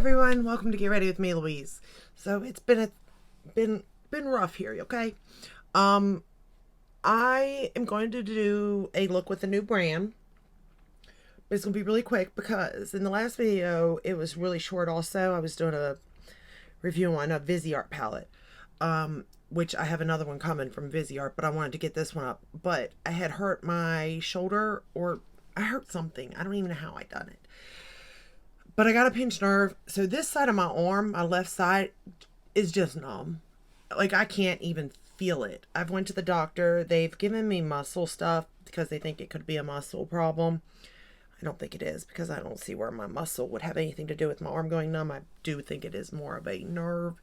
everyone, welcome to Get Ready with me, Louise. So it's been rough here, okay? Um I am going to do a look with a new brand, but it's gonna be really quick because in the last video it was really short. Also, I was doing a review on a Viseart palette, which I have another one coming from Viseart, but I wanted to get this one up. But I had hurt my shoulder, or I hurt something. I don't even know how I done it. But I got a pinched nerve, so this side of my arm, my left side, is just numb. Like, I can't even feel it. I've went to the doctor. They've given me muscle stuff because they think it could be a muscle problem. I don't think it is, because I don't see where my muscle would have anything to do with my arm going numb. I do think it is more of a nerve.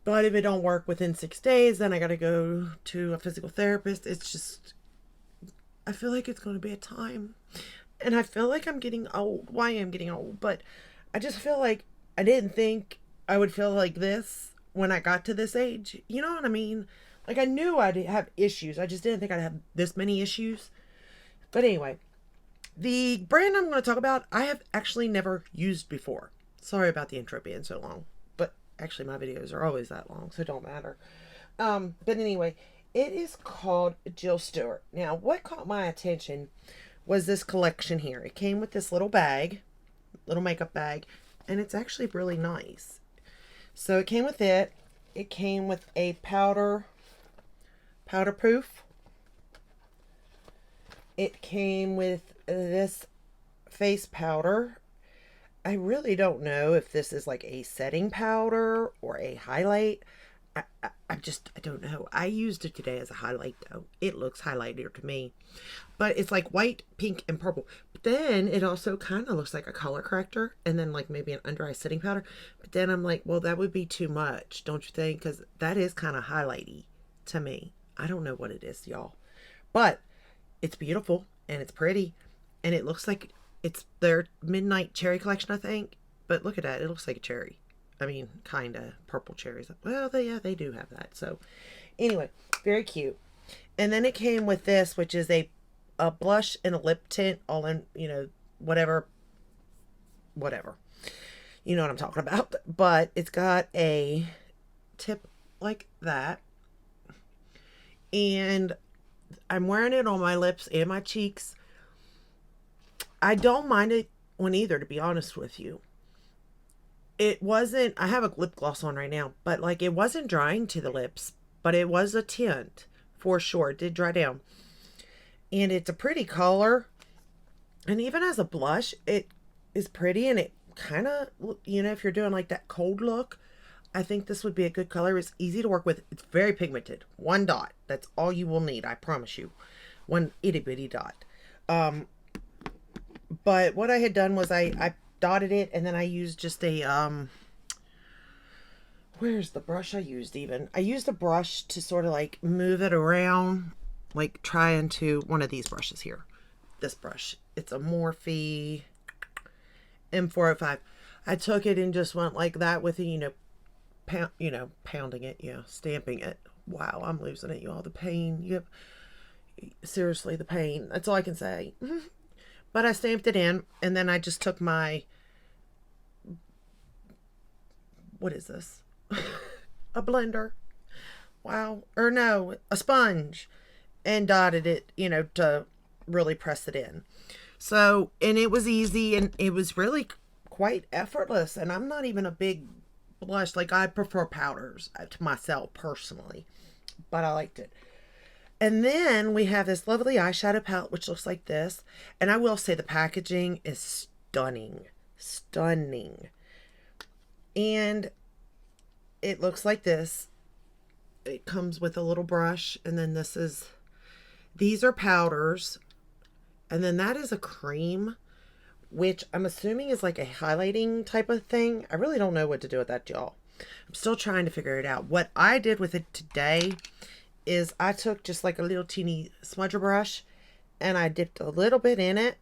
But if it don't work within 6 days, then I got to go to a physical therapist. It's just, I feel like it's going to be a time. And I feel like I'm getting old. Well, I am getting old, but I just feel like I didn't think I would feel like this when I got to this age. You know what I mean? Like, I knew I'd have issues. I just didn't think I'd have this many issues. But anyway, the brand I'm going to talk about, I have actually never used before. Sorry about the intro being so long. But actually, my videos are always that long, so it don't matter. But anyway, it is called Jill Staurt. Now, what caught my attention was this collection here. It came with this little bag, little makeup bag, and it's actually really nice. So it came with it. It came with a powderproof. It came with this face powder. I really don't know if this is like a setting powder or a highlight. I don't know. I used it today as a highlight, though. It looks highlighter to me. But it's like white, pink, and purple. But then it also kind of looks like a color corrector. And then like maybe an under eye setting powder. But then I'm like, well, that would be too much, don't you think? Because that is kind of highlighty to me. I don't know what it is, y'all. But it's beautiful. And it's pretty. And it looks like it's their Midnight Cherry collection, I think. But look at that. It looks like a cherry. I mean, kind of purple cherries. Well, they do have that. So, anyway, very cute. And then it came with this, which is a blush and a lip tint, all in, whatever. You know what I'm talking about. But it's got a tip like that. And I'm wearing it on my lips and my cheeks. I don't mind it on either, to be honest with you. It wasn't, I have a lip gloss on right now, but like it wasn't drying to the lips, but it was a tint for sure. It did dry down. And it's a pretty color. And even as a blush, it is pretty, and it kind of, if you're doing like that cold look, I think this would be a good color. It's easy to work with. It's very pigmented. One dot. That's all you will need, I promise you. One itty bitty dot. But what I had done was I dotted it, and then I used just a where's the brush I used? I used a brush to sort of like move it around, like trying to one of these brushes here. This brush, it's a Morphe M405. I took it and just went like that with it, pounding it, stamping it. Wow, I'm losing it, y'all. The pain, seriously, the pain. That's all I can say. But I stamped it in, and then I just took my, what is this? A blender. Wow. Or no, a sponge. And dotted it, to really press it in. So, and it was easy, and it was really quite effortless. And I'm not even a big blush. Like, I prefer powders to myself personally. But I liked it. And then we have this lovely eyeshadow palette, which looks like this. And I will say the packaging is stunning. Stunning. And it looks like this. It comes with a little brush. And then these are powders. And then that is a cream, which I'm assuming is like a highlighting type of thing. I really don't know what to do with that, y'all. I'm still trying to figure it out. What I did with it today is I took just like a little teeny smudger brush, and I dipped a little bit in it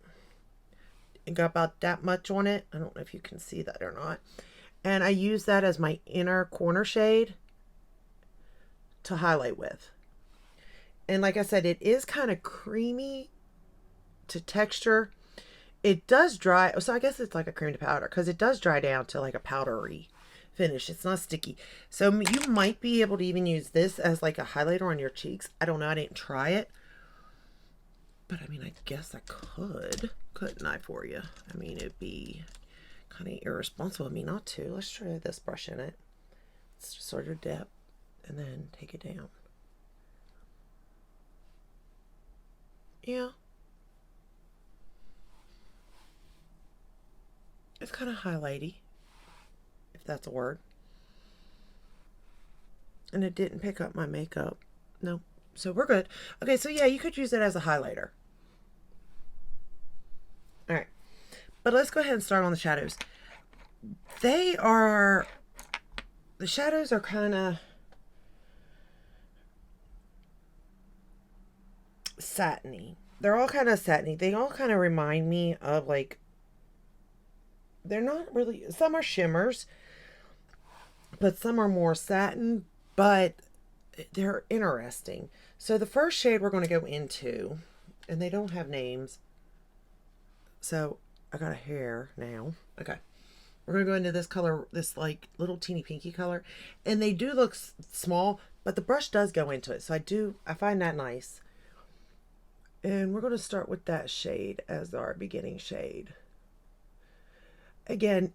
and got about that much on it. I don't know if you can see that or not. And I used that as my inner corner shade to highlight with. And like I said, it is kind of creamy to texture. It does dry. So I guess it's like a cream to powder because it does dry down to like a powdery finish. It's not sticky. So you might be able to even use this as like a highlighter on your cheeks. I don't know. I didn't try it. But I mean, I guess I couldn't I for you? I mean, it'd be kind of irresponsible of me not to. Let's try this brush in it. Let's sort of dip and then take it down. Yeah. It's kind of highlighty, if that's a word. And it didn't pick up my makeup. No. So we're good. Okay, so yeah, you could use it as a highlighter. All right. But let's go ahead and start on the shadows. The shadows are kind of satiny. They're all kind of satiny. They all kind of remind me of like, they're not really, some are shimmers, but some are more satin, but they're interesting. So the first shade we're going to go into, and they don't have names. So I got a hair now. Okay. We're going to go into this color, this like little teeny pinky color. And they do look small, but the brush does go into it. So I find that nice. And we're going to start with that shade as our beginning shade. Again,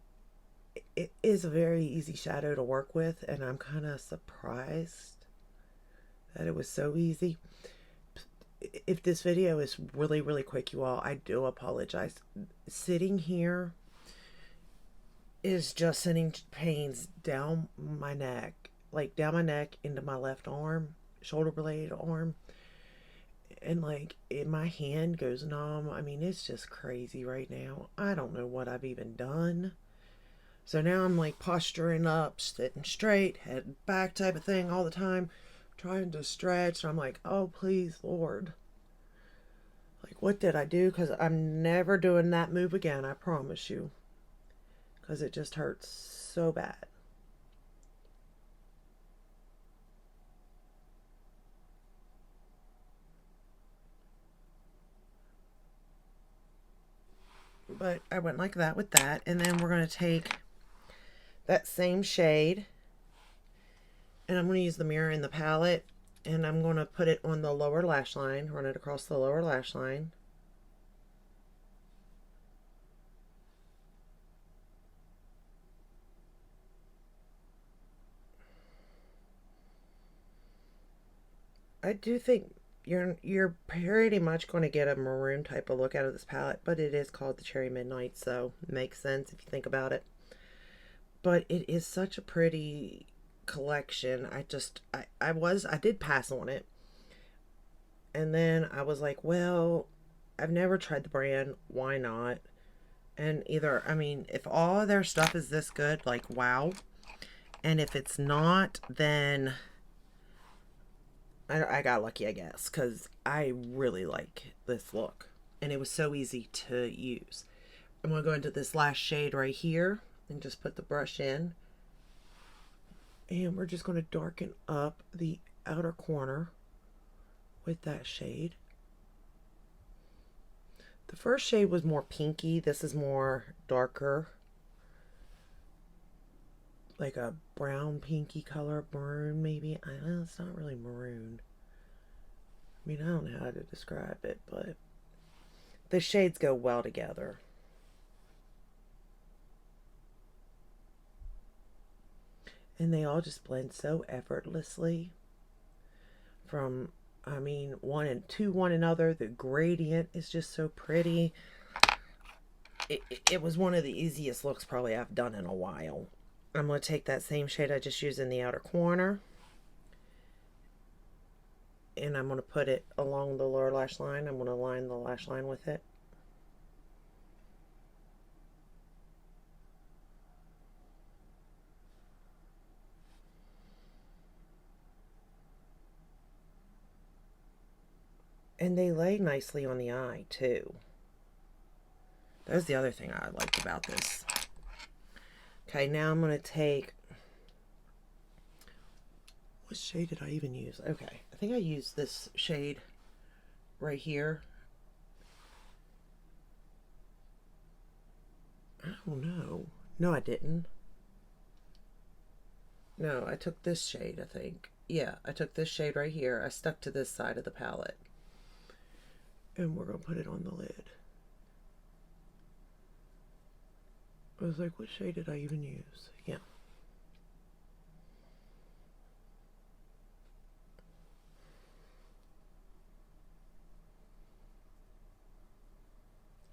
it is a very easy shadow to work with, and I'm kind of surprised that it was so easy. If this video is really, really quick, you all, I do apologize. Sitting here is just sending pains down my neck, like down my neck into my left arm, shoulder blade arm. And like my hand goes numb. I mean, it's just crazy right now. I don't know what I've even done. So now I'm like posturing up, sitting straight, head back type of thing all the time, trying to stretch. I'm like, oh, please, Lord. Like, what did I do? Because I'm never doing that move again, I promise you. Because it just hurts so bad. But I went like that with that. And then we're going to take that same shade. And I'm going to use the mirror in the palette. And I'm going to put it on the lower lash line. Run it across the lower lash line. I do think you're pretty much going to get a maroon type of look out of this palette, but it is called the Cherry Midnight, so it makes sense if you think about it. But it is such a pretty collection. I did pass on it. And then I was like, well, I've never tried the brand, why not? And either, I mean, if all their stuff is this good, like, wow. And if it's not, then I got lucky, I guess, because I really like this look. And it was so easy to use. I'm going to go into this last shade right here and just put the brush in. And we're just going to darken up the outer corner with that shade. The first shade was more pinky. This is more darker. Like a brown pinky color, maroon maybe. I don't know, it's not really maroon. I mean, I don't know how to describe it, but the shades go well together. And they all just blend so effortlessly from, I mean, to one another. The gradient is just so pretty. It was one of the easiest looks probably I've done in a while. I'm going to take that same shade I just used in the outer corner. And I'm going to put it along the lower lash line. I'm going to line the lash line with it. And they lay nicely on the eye, too. That was the other thing I liked about this. Okay, now I'm going to take... What shade did I even use? Okay, I think I used this shade right here. Oh no. No, I didn't. No, I took this shade, I think. Yeah, I took this shade right here. I stuck to this side of the palette. And we're going to put it on the lid. I was like, what shade did I even use? Yeah.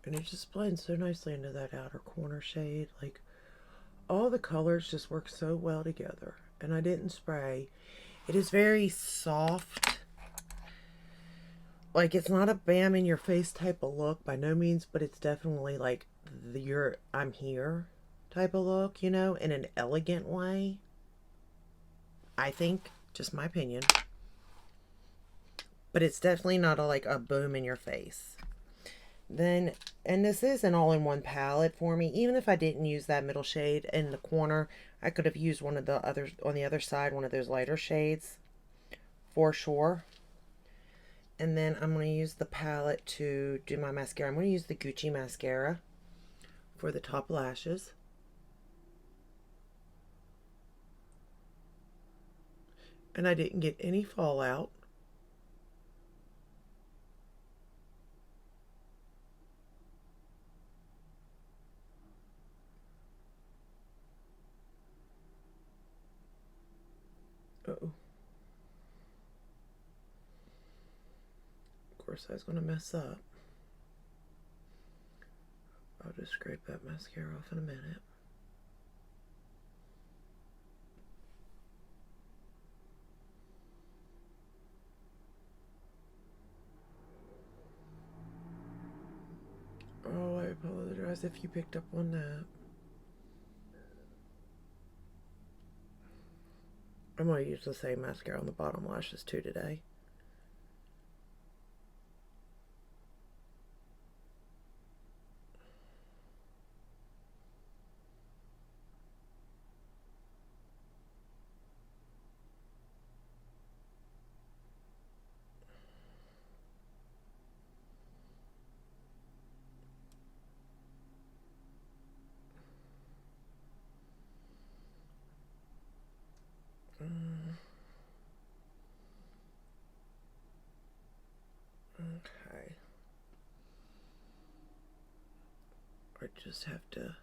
And it just blends so nicely into that outer corner shade. Like, all the colors just work so well together. And I didn't spray. It is very soft. Like, it's not a bam in your face type of look by no means, but it's definitely like the I'm here type of look, you know, in an elegant way. I think, just my opinion. But it's definitely not like a boom in your face. Then, and this is an all-in-one palette for me. Even if I didn't use that middle shade in the corner, I could have used one of the others on the other side, one of those lighter shades for sure. And then I'm going to use the palette to do my mascara. I'm going to use the Gucci mascara for the top lashes. And I didn't get any fallout. Uh-oh. Of course, I was going to mess up. I'll just scrape that mascara off in a minute. Oh, I apologize if you picked up on that. I'm going to use the same mascara on the bottom lashes too today. Okay. I just have to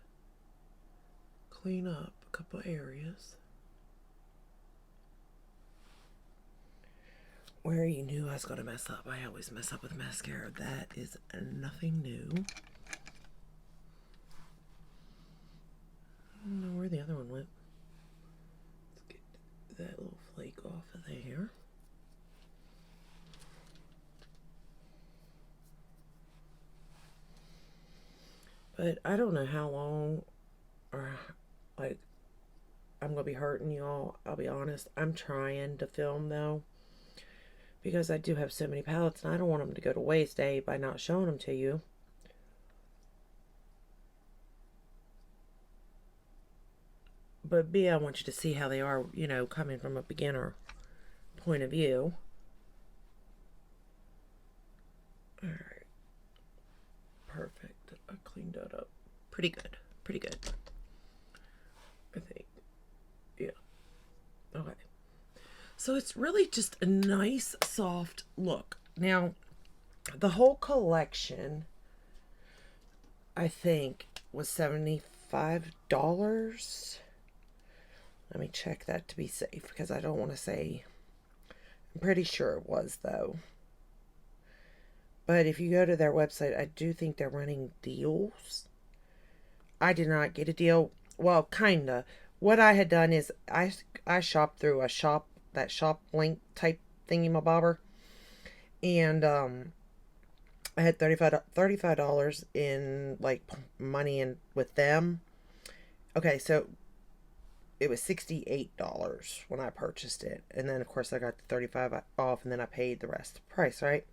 clean up a couple areas where you knew I was going to mess up. I always mess up with mascara. That is nothing new. I don't know where the other one went. Let's get that little flake off of there. But I don't know how long, or like, I'm going to be hurting y'all. I'll be honest. I'm trying to film though, because I do have so many palettes and I don't want them to go to waste, A, by not showing them to you. But B, I want you to see how they are, you know, coming from a beginner point of view. Alright. Perfect. I cleaned that up. Pretty good. Pretty good. I think. Yeah. Okay. So it's really just a nice, soft look. Now, the whole collection, I think, was $75. Let me check that to be safe, because I don't want to say. I'm pretty sure it was, though. But if you go to their website, I do think they're running deals. I did not get a deal. Well, kinda. What I had done is I shopped through a shop, that shop link type thingy-mabobber. And I had $35 in like money in with them. Okay, so it was $68 when I purchased it. And then of course I got the 35 off, and then I paid the rest of the price, right?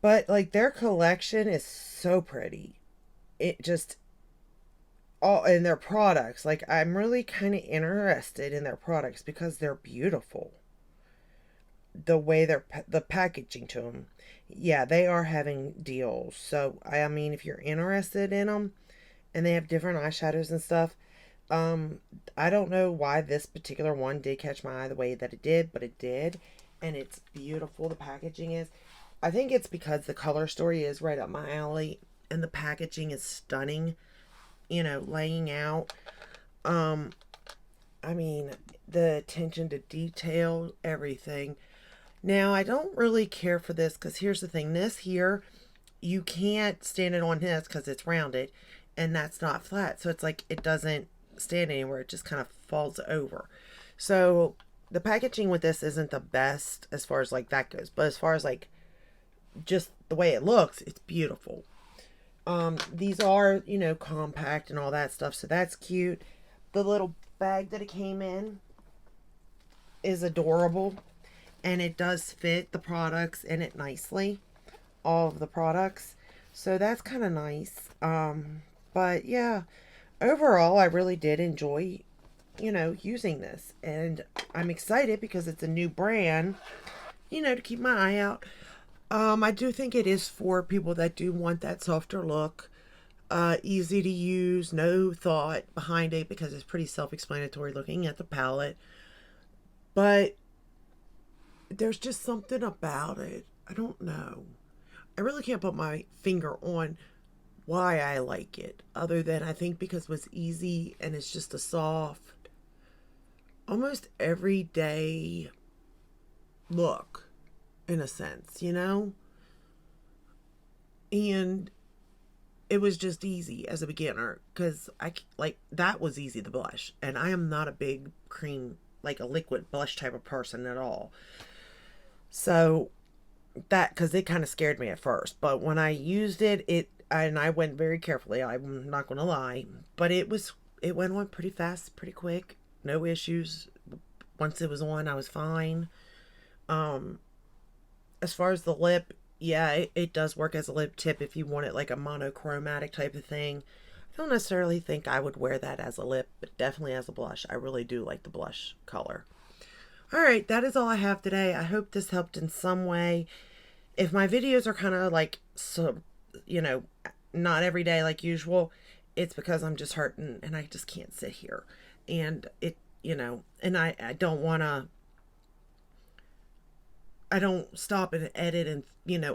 But like their collection is so pretty. It just all in their products. Like I'm really kind of interested in their products because they're beautiful. The way the packaging to them. Yeah, they are having deals. So I mean, if you're interested in them and they have different eyeshadows and stuff. Um, I don't know why this particular one did catch my eye the way that it did, but it did. And it's beautiful. The packaging is. I think it's because the color story is right up my alley and the packaging is stunning, laying out. Um, I mean, the attention to detail, everything. Now, I don't really care for this because here's the thing. This here, you can't stand it on this because it's rounded and that's not flat. So it's like it doesn't stand anywhere. It just kind of falls over. So the packaging with this isn't the best as far as like that goes. But as far as like just the way it looks, it's beautiful. These are, compact and all that stuff. So that's cute. The little bag that it came in is adorable. And it does fit the products in it nicely. All of the products. So that's kind of nice. But yeah, overall, I really did enjoy, using this. And I'm excited because it's a new brand, to keep my eye out. I do think it is for people that do want that softer look. Easy to use, no thought behind it because it's pretty self-explanatory looking at the palette. But there's just something about it. I don't know. I really can't put my finger on why I like it, other than I think because it was easy and it's just a soft, almost everyday look, in a sense, And it was just easy as a beginner because that was easy to blush, and I am not a big cream, like a liquid blush type of person at all. So that, because it kind of scared me at first, but when I used it, and I went very carefully, I'm not going to lie, but it went on pretty fast, pretty quick, no issues. Once it was on, I was fine. As far as the lip, yeah, it does work as a lip tip if you want it like a monochromatic type of thing. I don't necessarily think I would wear that as a lip, but definitely as a blush. I really do like the blush color. All right, that is all I have today. I hope this helped in some way. If my videos are kind of like, so, not every day like usual, it's because I'm just hurting and I just can't sit here. And and I don't want to, I don't stop and edit and,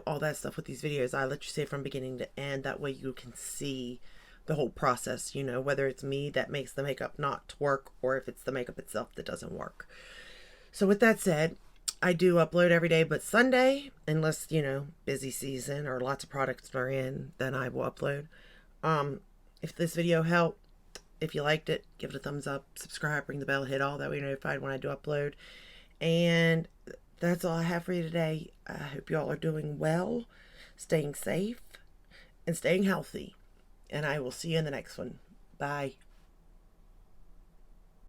all that stuff with these videos. I let you see it from beginning to end. That way you can see the whole process, whether it's me that makes the makeup not work or if it's the makeup itself that doesn't work. So with that said, I do upload every day but Sunday, unless, busy season or lots of products are in, then I will upload. If this video helped, if you liked it, give it a thumbs up, subscribe, ring the bell, hit all, that way you're notified when I do upload. And that's all I have for you today. I hope you all are doing well, staying safe, and staying healthy. And I will see you in the next one. Bye.